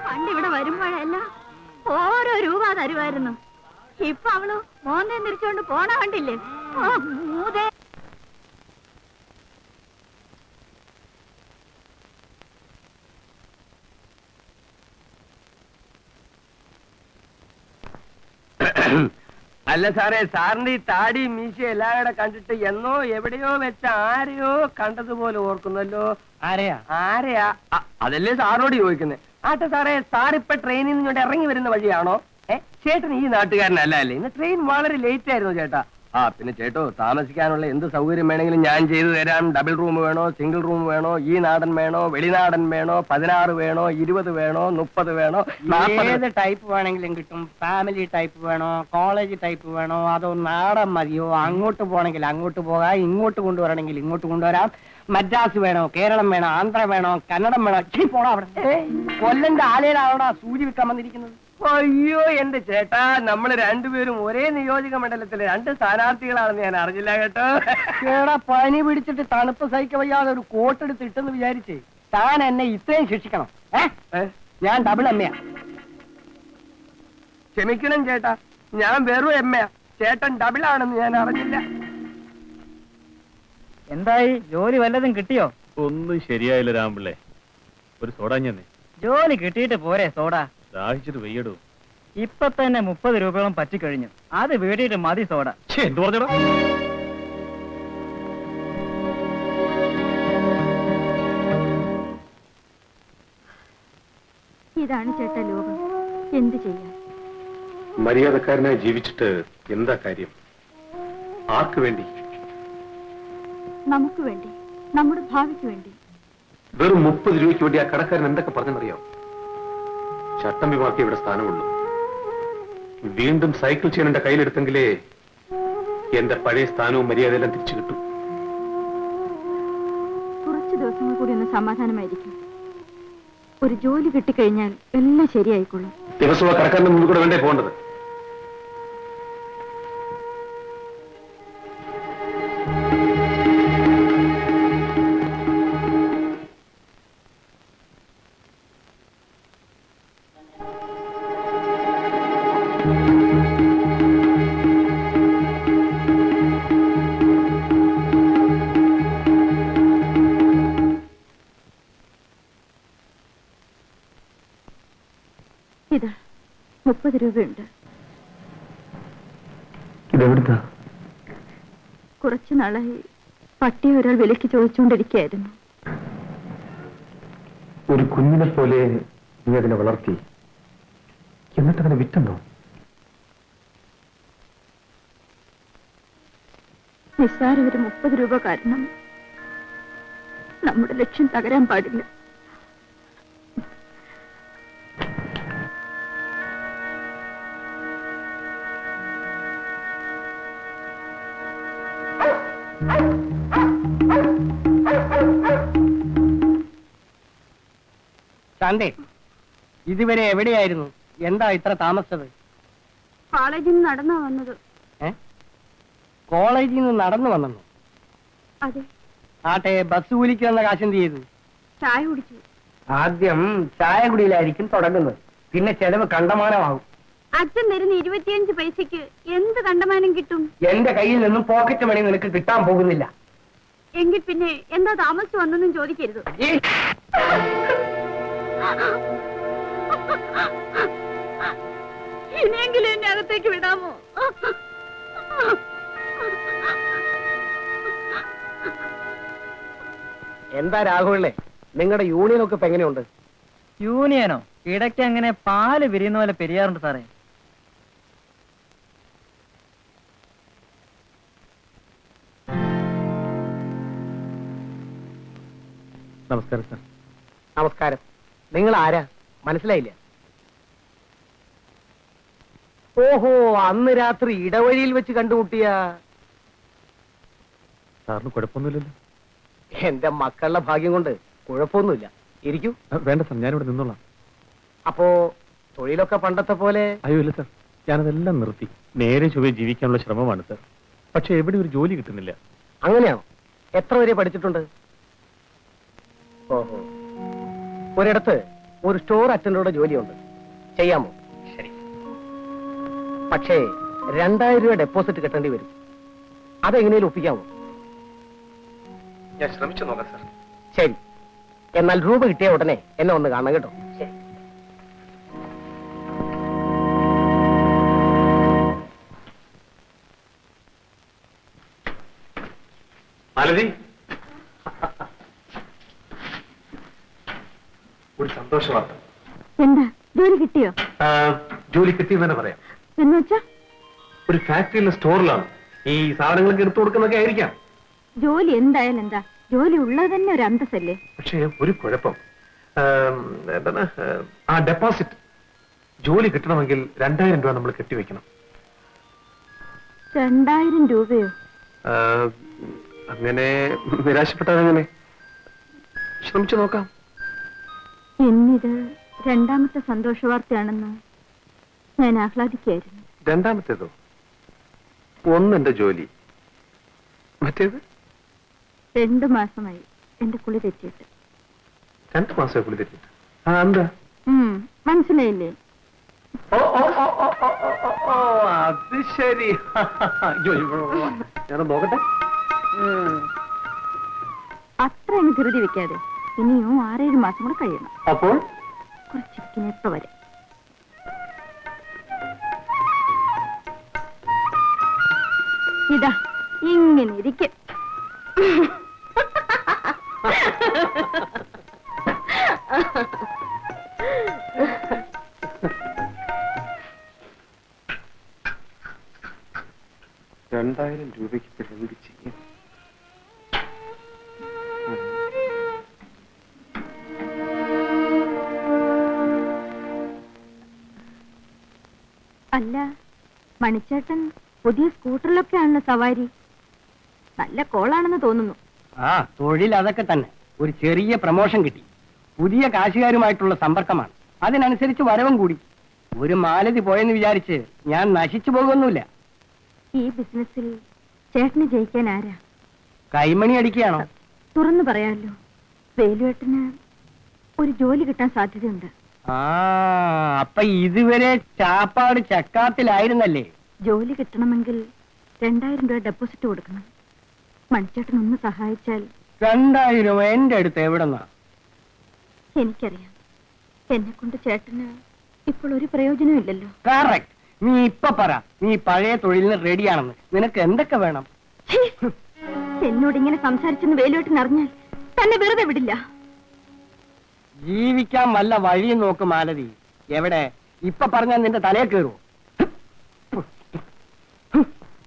പണ്ടിവിടെ വരുമ്പോഴെല്ലാം ഓരോ രൂപ തരുമായിരുന്നു. ഇപ്പൊ അവള് മോന്തേ തിരിച്ചോണ്ട് പോണ കണ്ടില്ലേ? മൂതേ. അല്ല സാറേ, സാറിന്റെ ഈ താടി മീശ എല്ലാവരുടെ കണ്ടിട്ട് എന്നോ എവിടെയോ വെച്ച ആരെയോ കണ്ടതുപോലെ ഓർക്കുന്നല്ലോ. ആരെയാ? അതല്ലേ സാറോട് ചോദിക്കുന്നത്. ആട്ടെ സാറേ, സാറിപ്പോ ട്രെയിനിൽ നിന്ന് ഇങ്ങോട്ട് ഇറങ്ങി വരുന്ന വഴിയാണോ? ചേട്ടൻ ഈ നാട്ടുകാരനല്ല അല്ലേ? ഇന്ന് ട്രെയിൻ വളരെ ലേറ്റ് ആയിരുന്നു ചേട്ടാ. പിന്നെ ചേട്ടോ, താമസിക്കാനുള്ള എന്ത് സൗകര്യം വേണമെങ്കിലും ഞാൻ ചെയ്തു തരാം. ഡബിൾ റൂം വേണോ, സിംഗിൾ റൂം വേണോ, ഈ നാടൻ വേണോ, വെളിനാടൻ വേണോ, 16 വേണോ, 20 വേണോ, 30 വേണോ, ഏത് ടൈപ്പ് വേണമെങ്കിലും കിട്ടും. ഫാമിലി ടൈപ്പ് വേണോ, കോളേജ് ടൈപ്പ് വേണോ, അതോ നാടൻ മതിയോ? അങ്ങോട്ട് പോകണമെങ്കിൽ അങ്ങോട്ട് പോകാം, ഇങ്ങോട്ട് കൊണ്ടുവരണമെങ്കിൽ ഇങ്ങോട്ട് കൊണ്ടുവരാം. മദ്രാസ് വേണോ, കേരളം വേണോ, ആന്ധ്ര വേണോ, കന്നഡം വേണോ? പോടാ അവിടെ. കൊല്ലന്റെ ആലയിലാണോടാ സൂചി വിൽക്കാൻ വന്നിരിക്കുന്നത്? അയ്യോ എന്റെ ചേട്ടാ, നമ്മൾ രണ്ടുപേരും ഒരേ നിയോജക മണ്ഡലത്തിലെ 2 സ്ഥാനാർത്ഥികളാണെന്ന് ഞാൻ അറിഞ്ഞില്ല കേട്ടോ. ചേടാ, പനി പിടിച്ചിട്ട് തണുപ്പ് സഹിക്ക വയ്യാതെ ഒരു കോട്ടെടുത്ത് ഇട്ടെന്ന് വിചാരിച്ചേ താൻ എന്നെ ഇത്രയും ശിക്ഷിക്കണം? ഞാൻ ഡബിൾ എമ്മയാ. ക്ഷമിക്കണം ചേട്ടാ, ഞാൻ വെറും എമ്മയാ. ചേട്ടൻ ഡബിൾ ആണെന്ന് ഞാൻ അറിഞ്ഞില്ല. എന്തായി, ജോലി വല്ലതും കിട്ടിയോ? ഒന്നും ശരിയായില്ല രാമ്പിള്ളേ. ഒരു സോഡ ഞാൻ. ജോലി കിട്ടിയിട്ട് പോരെ സോഡ? ദാഹിച്ചിട്ട് വെയ്യടൂ. ഇപ്പൊ തന്നെ 30 രൂപയോളം പറ്റിക്കഴിഞ്ഞു. അത് വീട്ടിട്ട് മതി സോഡ. എന്ത് പറഞ്ഞടാ? ഇതാണ് ചേട്ടാ ലോകം. എന്ത് ചെയ്യാൻ? മര്യാദക്കാരനായി ജീവിച്ചിട്ട് എന്താ കാര്യം? ആർക്ക് വേണ്ടി? നമുക്ക് വേണ്ടി, നമ്മുടെ ഭാവിക്ക് വേണ്ടി. വെറും 30 രൂപയ്ക്ക് വേണ്ടി ആ കടക്കാരൻ എന്തൊക്കെ പറഞ്ഞെന്നറിയോ? ചട്ടമ്പിമാർക്ക് ഇവിടെ സ്ഥാനമുള്ളൂ. വീണ്ടും സൈക്കിൾ ചെയ്യാൻ എന്റെ കയ്യിലെടുത്തെങ്കിലേ എന്റെ പഴയ സ്ഥാനവും മര്യാദയെല്ലാം തിരിച്ചു കിട്ടും. കുറച്ച് ദിവസങ്ങൾ കൂടി ഒന്ന് സമാധാനമായിരിക്കും. ഒരു ജോലി കിട്ടിക്കഴിഞ്ഞാൽ എല്ലാം ശരിയായിക്കൊള്ളും. ദിവസവും ആ കടക്കാരന്റെ മുന്നിൽ കൂടെ വേണ്ടേ പോകേണ്ടത്? ഇതാ 30 രൂപയുണ്ട്. ഇതെവിടുത്താ? കുറച്ചു നാളായി പട്ടിയെ ഒരാൾ വിലക്ക് ചോദിച്ചുകൊണ്ടിരിക്കുകയായിരുന്നു. ഒരു കുഞ്ഞിനെ പോലെ നീ അതിനെ വളർത്തി, എന്നിട്ട് അതിനെ വിറ്റെന്നോ? നിസ്സാര ഒരു 30 രൂപ കാരണം നമ്മുടെ ലക്ഷ്യം തകരാൻ പാടില്ല. ശാന്തേ, ഇതുവരെ എവിടെയായിരുന്നു? എന്താ ഇത്ര താമസിച്ചത്? കോളേജിൽ നിന്ന് നടന്നാ വന്നത്. കോളേജിൽ നിന്ന് നടന്നു വന്നു? അതെ. ആട്ടെ, ബസ് കൂലിക്ക് വന്ന കാശ് എന്ത് ചെയ്തു? ചായ കുടിച്ചു. ആദ്യം ചായ കുടിയിലായിരിക്കും തുടങ്ങുന്നത്, പിന്നെ ചെലവ് കണ്ടമാനമാകും. അച്ഛൻ തരുന്ന 25 പൈസക്ക് എന്ത് കണ്ടമാനം കിട്ടും? എന്റെ കയ്യിൽ നിന്നും പോക്കറ്റ് മണി നിനക്ക് കിട്ടാൻ പോകുന്നില്ല. എങ്കിൽ പിന്നെ എന്താ താമസിച്ചു വന്നെന്നും ചോദിക്കരുത്. ഇനിയെങ്കിലും എന്നെ അകത്തേക്ക് വിടാമോ? എന്താ രാഘവല്ലേ, നിങ്ങളുടെ യൂണിയനൊക്കെ ഇപ്പൊ എങ്ങനെയുണ്ട്? യൂണിയനോ? ഇടയ്ക്ക് അങ്ങനെ പാല് വിരിയുന്ന പോലെ പെരിയാറുണ്ട് സാറേ. നമസ്കാരം സാർ. നമസ്കാരം. നിങ്ങൾ ആരാ? മനസ്സിലായില്ല. ഓഹോ, അന്ന് രാത്രി ഇടവഴിയിൽ വെച്ച് കണ്ടുമുട്ടിയ. സാറിന് കുഴപ്പമൊന്നുമില്ലല്ലോ? എന്റെ മക്കളുടെ ഭാഗ്യം കൊണ്ട് കുഴപ്പമൊന്നുമില്ല. ഇരിക്കൂ. വേണ്ട സാർ, ഞാനിവിടെ നിന്നോളാം. അപ്പോ തൊഴിലൊക്കെ പണ്ടത്തെ പോലെ? അയ്യോ ഇല്ല സാർ, ഞാനതെല്ലാം നിർത്തി. നേരെ ചൊവ്വേ ജീവിക്കാനുള്ള ശ്രമമാണ് സാർ. പക്ഷെ എവിടെ ഒരു ജോലി കിട്ടുന്നില്ല. അങ്ങനെയാണോ? എത്ര വരെ പഠിച്ചിട്ടുണ്ട്? ഓഹോ, ഒരിടത്ത് ഒരു സ്റ്റോർ അറ്റൻഡറുടെ ജോലിയുണ്ട്, ചെയ്യാമോ? ശരി. പക്ഷേ 2000 രൂപ ഡെപ്പോസിറ്റ് കെട്ടേണ്ടി വരും. അതെങ്ങനെയും ഒപ്പിക്കാമോ? ഞാൻ ശ്രമിച്ചു നോക്കാം സാർ. ശരി, എന്നാൽ രൂപ കിട്ടിയ ഉടനെ എന്നെ ഒന്ന് കാണണം കേട്ടോ. മാലതി, ഒരു സന്തോഷ വാർത്ത. എന്താ, ജോലി കിട്ടിയോ? ജോലി കിട്ടിയെന്ന് തന്നെ പറയാം. എന്ന് വെച്ചാ? ഒരു ഫാക്ടറിയിലെ സ്റ്റോറിലാണ്. ഈ സാധനങ്ങളൊക്കെ എടുത്തു കൊടുക്കുന്നൊക്കെ ആയിരിക്കാം. ജോലി എന്തായാലും എന്താ, ജോലി ഉള്ളത് തന്നെ ഒരു അന്തസ്സല്ലേ. പക്ഷേ ഒരു കുഴപ്പം, എന്താണ്, ആ ഡെപ്പോസിറ്റ്. ജോലി കിട്ടണമെങ്കിൽ 2000 രൂപ നമ്മൾ കെട്ടിവെക്കണം. 2000 രൂപയോ? അങ്ങനെ നിരാശപ്പെട്ടാൽ ശ്രമിച്ചു നോക്കാം. എന്നിത് രണ്ടാമത്തെ സന്തോഷ വാർത്തയാണെന്ന് ഞാൻ ആഹ്ലാദിക്കായിരുന്നു. രണ്ടാമത്തേതോ? ഒന്നെന്റെ ജോലി, മറ്റേത് 2 മാസമായി എന്റെ കുളി തെറ്റിയിട്ട്. 2 മാസമായി പുള്ളി തെറ്റിട്ട്. എന്താ മനസ്സിലായില്ലേ? ഓ ഓ ഓ ഓ ഓ ഓ ഓ, അത് ശരി. ഞാൻ നോക്കട്ടെ. അത്ര അങ്ങ് ധൃതി വെക്കാതെ, ഇനിയും 6-7 മാസം കൂടെ കഴിയണം. അപ്പോൾ കുറച്ചിരിക്കുന്നപ്പോ വരെ. ഇതാ ഇങ്ങനെ ഇരിക്കും. രൂപയ്ക്ക് ഇപ്പൊ എന്ത് ചെയ്യും? അല്ല, മണിച്ചേട്ടൻ പുതിയ സ്കൂട്ടറിലൊക്കെയാണല്ലോ സവാരി. നല്ല കോളാണെന്ന് തോന്നുന്നു. ആ, തൊഴിൽ അതൊക്കെ തന്നെ. ഒരു ചെറിയ പ്രമോഷൻ കിട്ടി. പുതിയ കാശുകാരുമായിട്ടുള്ള സമ്പർക്കമാണ്. അതിനനുസരിച്ച് വരവും കൂടി. ഒരു മാലതി പോയെന്ന് വിചാരിച്ച് ഞാൻ നശിച്ചു പോകുന്നില്ല. ഈ ബിസിനസ്സിൽ ചേട്ടന് ജയിക്കാൻ ആരാ? കൈമണി അടിക്കുകയാണോ? തുറന്നു പറയാമല്ലോ, വേലുവേട്ടന് ഒരു ജോലി കിട്ടാൻ സാധ്യതയുണ്ട്. ആ, അപ്പൊ ഇതുവരെ ചാപ്പാട് ചക്കാത്തിലായിരുന്നല്ലേ? ജോലി കിട്ടണമെങ്കിൽ 2000 രൂപ ഡെപ്പോസിറ്റ് കൊടുക്കണം. മണിച്ചേട്ടൻ ഒന്ന് സഹായിച്ചാൽ. 2000 എന്റെ അടുത്ത് എവിടെന്നാ? എനിക്കറിയാം, എന്നെ കൊണ്ട് ചേട്ടന് ഇപ്പോൾ ഒരു പ്രയോജനവും ഇല്ലല്ലോ. കറക്റ്റ്. നീ ഇപ്പൊ പറ, നീ പഴയ തൊഴിലിന് റെഡിയാണെന്ന്. നിനക്ക് എന്തൊക്കെ വേണം? എന്നോട് ഇങ്ങനെ സംസാരിച്ചെന്ന് വേലുവേട്ടൻ അറിഞ്ഞാൽ തന്നെ വെറുതെ വിടില്ല. ജീവിക്കാൻ വല്ല വഴിയും നോക്ക് മാലതി. എവിടെ? ഇപ്പൊ പറഞ്ഞാൽ നിന്റെ തലയെ കയറുമോ?